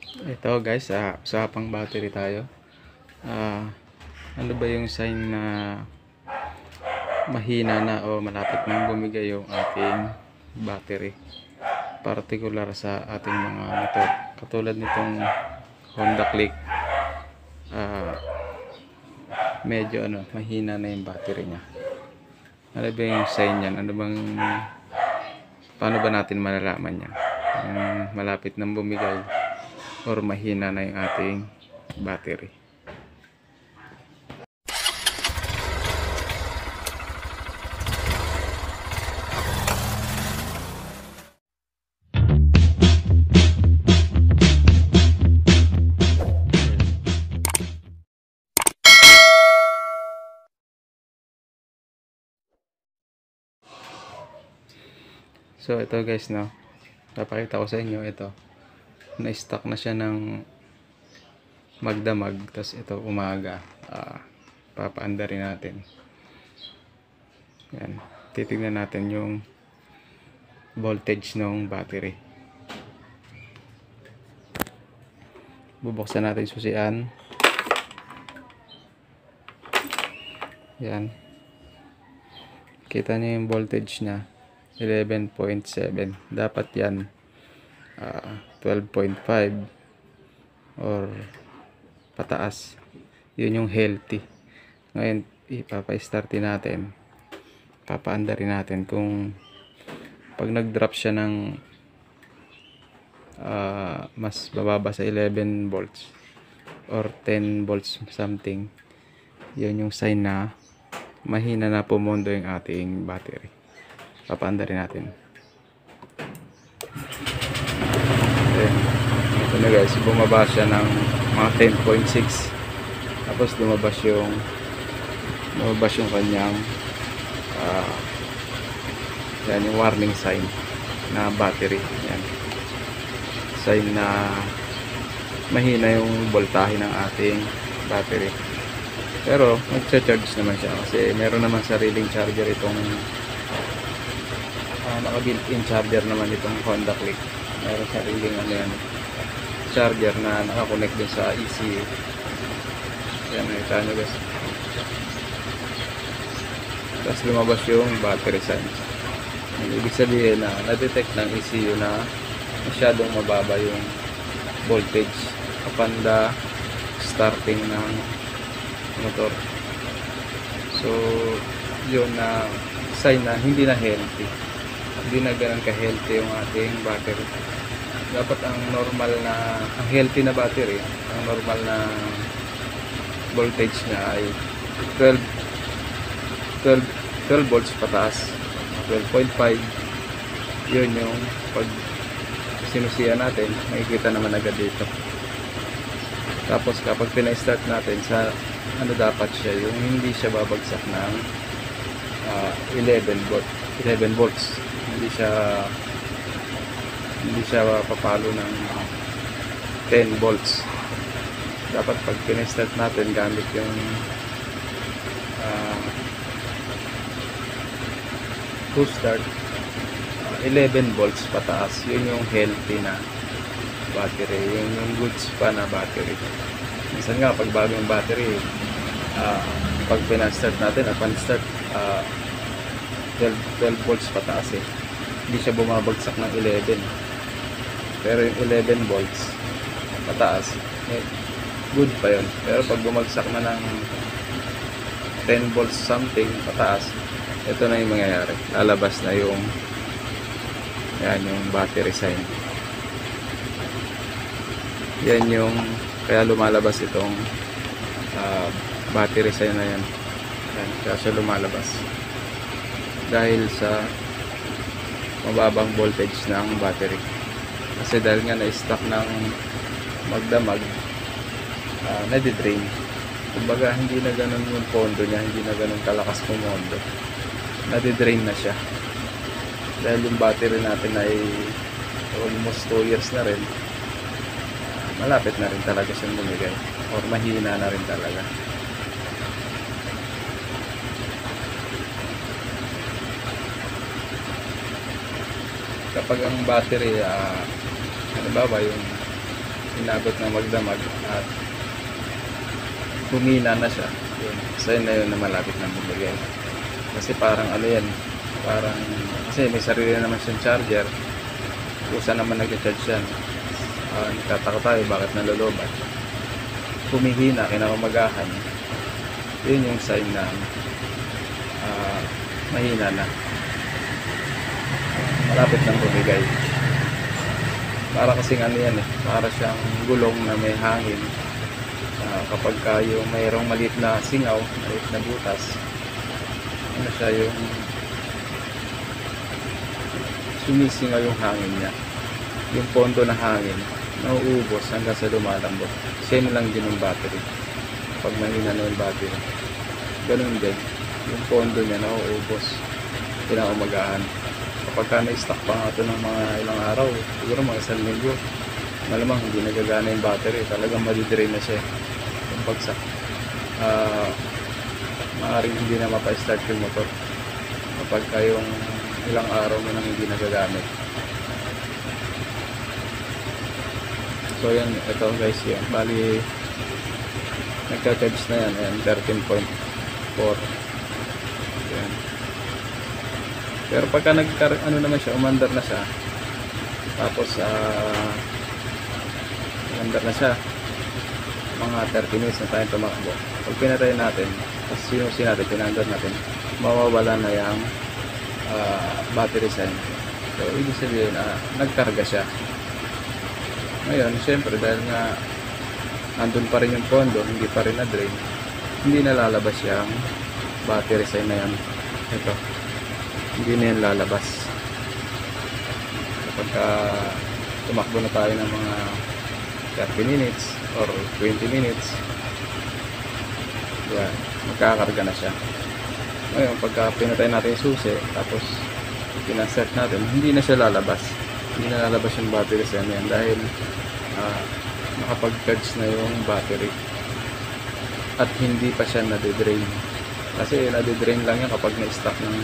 Ito guys, usapang battery tayo. Ah, ano ba yung sign na mahina na o malapit nang bumigay yung ating battery? Particular sa ating mga motor. Katulad nitong Honda Click. Ah, medyo mahina na yung battery niya. Ano ba yung sign niyan? Paano ba natin malalaman yan? Malapit nang bumigay or mahina na yung ating battery. So ito guys, no, papakita ko sa inyo ito, na-stock na siya ng magdamag. Tapos ito umaga, papaanda rin natin. Yan, titignan natin yung voltage ng battery. Bubuksan natin susian. Yan, kita niyo yung voltage nya 11.7. dapat yan 12.5 or pataas. Yun yung healthy. Ngayon ipapa-startin natin, papaanda rin natin. Kung pag nag-drop siya ng mas bababa sa 11 volts or 10 volts something, yun yung sign na mahina na pumondo yung ating battery. Papaanda rin natin. Okay. Ito na guys, bumaba siya ng mga 10.6. Tapos lumabas yung kanyang yan yung warning sign na battery. Yan, sign na mahina yung voltahe ng ating battery. Pero magcha-charge naman siya kasi meron naman sariling charger itong naka-built-in charger naman itong Honda Click. Meron sariling charger na nakakonect din sa ECU. Yan, nakita nyo guys. Tapos lumabas yung battery sign. Ibig sabihin na na-detect ng ECU na masyadong mababa yung voltage upon the starting ng motor. So yun na sign na hindi na healthy, hindi na ganun ka-healthy yung ating battery. Dapat ang healthy na battery, ang normal na voltage niya ay 12 volts pataas, 12.5. yun yung pag sinusiya natin, makikita naman agad dito. Tapos kapag pina-start natin sa dapat siya, yung hindi siya babagsak ng 11 volts. Hindi siya papalo ng 10 volts. Dapat pag pina-start natin gamit yung push start, 11 volts pataas. Yun yung healthy na battery, yung goods pa na battery. Minsan nga pag bagong battery, pag pina-start natin, upon start 12 volts pataas hindi siya bumabagsak ng 11. Pero yung 11 volts pataas, good pa yun. Pero pag bumagsak na ng 10 volts something pataas, ito na yung mangyayari, lalabas na yung battery sign. Yan yung kaya lumalabas itong battery sign na yan. Kaya siya lumalabas dahil sa mababang voltage ng battery. Kasi dahil nga na-stock ng magdamag, nadidrain. Kumbaga hindi na ganun yung pondo niya, hindi na ganun kalakas pumondo, nadidrain na siya. Dahil yung battery natin ay almost 2 years na rin, malapit na rin talaga siyang bumigay or mahina na rin talaga. Kapag ang battery halimbawa yung inabot ng magdamag at humina na siya, yun, sign na yun na malapit ng bumigay. Kasi parang ano yan, parang kasi may sarili naman siyang charger, kusa naman nag-charge yan. Nagtataka tayo bakit nalolobat, humihina, kinamagahan, yun yung sign na mahina na, malapit ng bumigay. Para kasing ano yan para siyang gulong na may hangin. Kapag yung mayroong maliit na singaw, maliit na butas, ano siya, yung sumisingaw yung hangin niya, yung pondo na hangin nauubos hanggang sa lumalambot. Same lang din yung battery. Pag mahina na yung battery, ganun din, yung pondo niya nauubos, pinaumagahan. Kapag na-stock pa nga ito ng mga ilang araw, siguro mga 1 linggo, malamang hindi nagagana yung battery, talagang madidrain na siya yung bagsak. Maaaring hindi na mapa-start yung motor kapag kayong ilang araw mo nang hindi nagagamit. So yan, ito guys, yan bali nagka-charge na yan, ayan, 13.4. yan. Pero pagka ano naman siya, umandar na siya, tapos umandar na siya, mga 30 minutes na tayong tumakbo, pag pinatay natin, tapos sinusin natin, pinandar natin, mawawala na yung battery sign. So ibig sabihin nagkarga siya. Ngayon syempre dahil nga nandun pa rin yung pondo, hindi pa rin na-drain, hindi na lalabas yung battery sign na yan. Ito, hindi na yan lalabas kapag tumakbo na tayo ng mga 30 minutes or 20 minutes. Yan, magkakarga na siya. Ngayon pagka pinatay natin yung susi, tapos pinaset natin, hindi na siya lalabas, hindi na lalabas yung battery sign yan dahil nakapag-charge na yung battery at hindi pa siya nade-drain. Kasi nade-drain lang yan kapag na-stock ng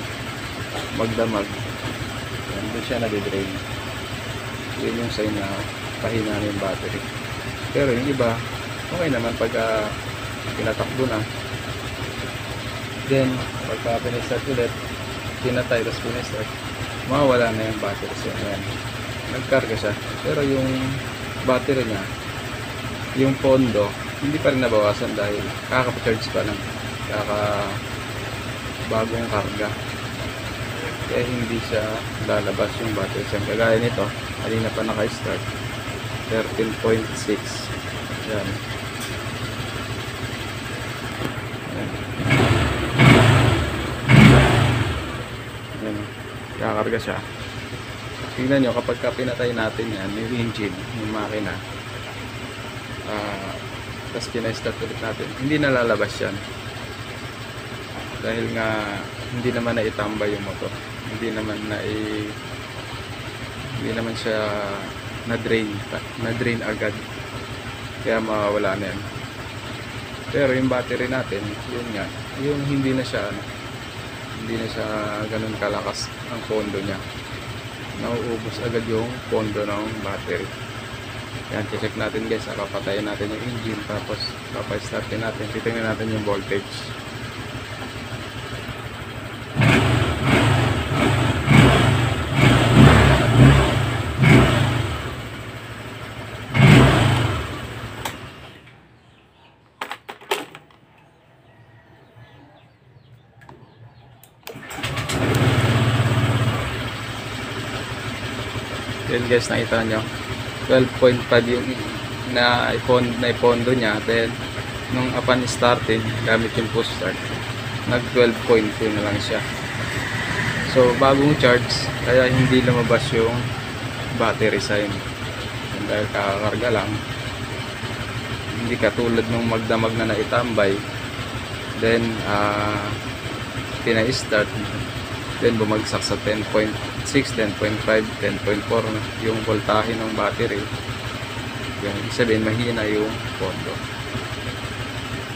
magdamag, hindi siya nade-drain. Yun yung sign na pahina na yung battery. Pero yung iba okay naman pag pinatakbo na, then pagka pinistart ulit, pinatay tapos pinistart, mawawala na yung battery sign yan, nagkarga siya. Pero yung battery niya, yung pondo, hindi pa rin nabawasan dahil kakapa-charge pa lang, bagong karga, kaya hindi siya lalabas yung battery sign. Kagaya nito, kanina pa naka-start 13.6. yan. Yan, kakarga siya. Tingnan nyo, kapag pinatay natin yan, yung engine, yung makina, tapos pina-start ulit natin, hindi na lalabas yan dahil nga hindi naman naitambay yung motor, hindi naman siya na-drain agad, kaya mawawala na yan. Pero yung battery natin, yun nga, yung hindi na siya ganun kalakas ang pondo niya, nauubos agad yung pondo ng battery. Yan, check natin guys, papatayin natin yung engine, tapos papa-startin natin, titingnan natin yung voltage. Yan guys, nakita nyo 12.5 yung na-pondo niya. Then nung upon starting gamit yung push start, nag 12.2 na lang siya. So bagong charge, kaya hindi lumabas yung battery sign. Dahil kakakarga lang, hindi katulad nung magdamag na naitambay, then pina-start, then bumagsak sa 10.6, 10.5, 10.4 yung voltahe ng battery. Yung ibig sabihin mahina yung pondo,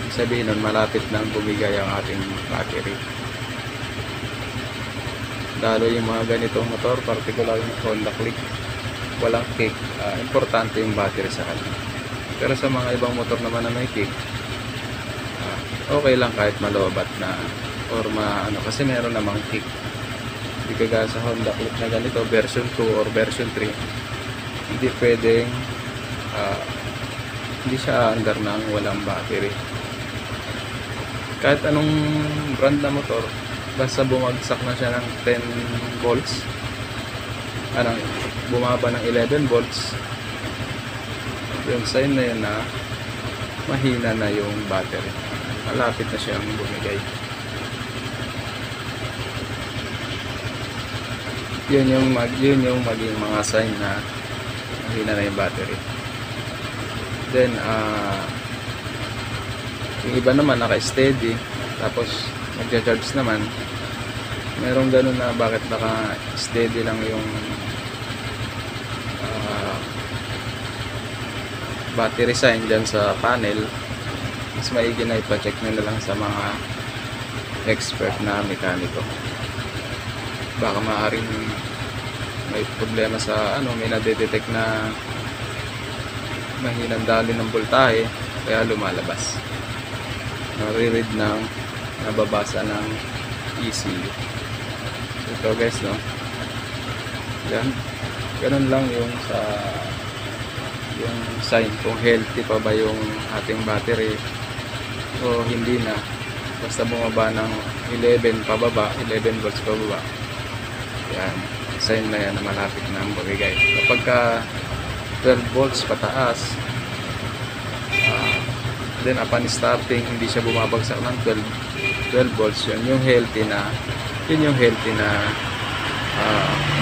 ibig sabihin nun malapit nang bumigay ang ating battery. Lalo yung mga ganitong motor, particular yung Honda Click, walang kick, importante yung battery sa kanya. Pero sa mga ibang motor naman na may kick, okay lang kahit malobat na or ano, kasi meron namang kick. Hindi kagaya sa Honda Click na ganito version 2 or version 3, hindi pwedeng hindi siya under ng walang battery. Kahit anong brand na motor, basta bumagsak na siya ng 10 volts, bumaba ng 11 volts, yung sign na yun na mahina na yung battery, malapit na siyang bumigay. Yun yung maging mga sign na mahina na yung battery. Then yung iba naman naka-steady tapos magcha-charge naman, merong ganun na bakit naka-steady lang yung battery sign dyan sa panel. Mas maigi na ipacheck nyo na lang sa mga expert na mekaniko. Baka maaaring may problema sa may nadedetect na mahinang daloy ng voltahe, kaya lumalabas, nare-read ng nababasa ng ECU. Ito guys, no, yan, ganun lang yung sign kung healthy pa ba yung ating battery o hindi na. Basta bumaba ng 11 pababa, 11 volts pababa, yan, sign na yan na malapit na ang bumigay. Kapag ka 12 volts pataas, then upon starting hindi siya bumabagsak ng 12 volts, yun yung healthy na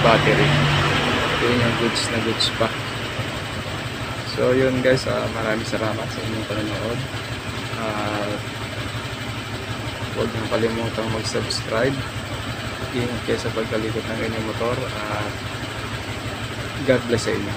battery, yun yung goods pa. So yun guys, maraming salamat sa inyong panonood. Huwag niyong kalimutang mag-subscribe. Ingat kayo sa pagkalikot ng inyong motor. God bless sa inyo.